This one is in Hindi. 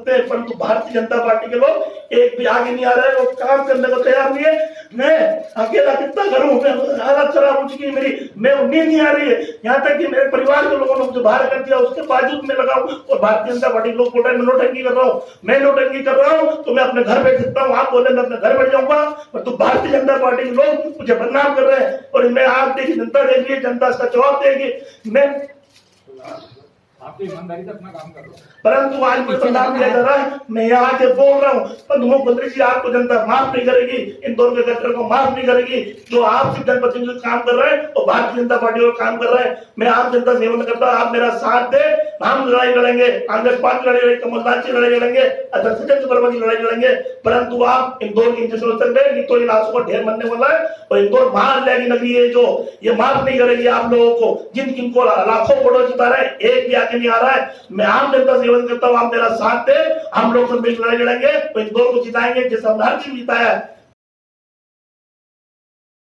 सकते हैं, परंतु भारतीय जनता पार्टी के लोग एक भी आगे नहीं आ रहे हैं और काम करने को तैयार नहीं है। मैं अकेला कितना करूं, मैं हालत खराब हो चुकी है मेरी, मैं नींद नहीं आ रही है, यहाँ तक कि मेरे परिवार के लोगों ने मुझे बाहर कर दिया, उसके बावजूद मैं लगाऊं और भारतीय जनता पार्टी लोग बोल रहे हैं मैं नोटंकी कर रहा हूँ। मैं नोटंकी कर रहा हूँ तो मैं अपने घर बैठ सकता हूँ, आप बोले मैं अपने घर बैठ जाऊंगा, पर तो भारतीय जनता पार्टी के लोग मुझे बदनाम कर रहे हैं और मैं आप देखिए जनता देख रही है, जनता इसका जवाब देगी। मैं आपकी ईमानदारी से अपना काम कर रहा हूँ, परंतु आज मुझे बदनाम किया जा रहा है, मैं यहाँ आके बोल रहा हूँ, पर मुख्यमंत्री जी आपको जनता माफ नहीं करेगी, इंदौर के कलेक्टर को माफ नहीं करेगी, जो आप जनप्रतिनिधि काम कर रहे हैं और भारतीय जनता पार्टी को काम कर रहे हैं। मैं आम जनता से निवेदन करता हूँ, आप मेरा साथ दे, हम लड़ाई लड़ेंगे, कांग्रेस पार्टी लड़ाई लड़ेंगे, कमलनाथ की लड़ाई लड़ेंगे, सचिन वर्मा की लड़ाई लड़ेंगे, परंतु आप इंदौर की इंजेक्शन सकते नहीं तो इन आंसू का ढेर बनने वाला है और इंदौर महान लैगी नगरी है जो ये माफ नहीं करेगी आप लोगों को, जिनको लाखों करोड़ जिता रहे हैं, एक भी आगे नहीं आ रहा है। मैं आम जनता से निवेदन करता हूँ, आप मेरा साथ दे, हम लोग मिलकर लड़ाई लड़ेंगे तो इंदौर को जिताएंगे, जैसा हर चीज जिताया है।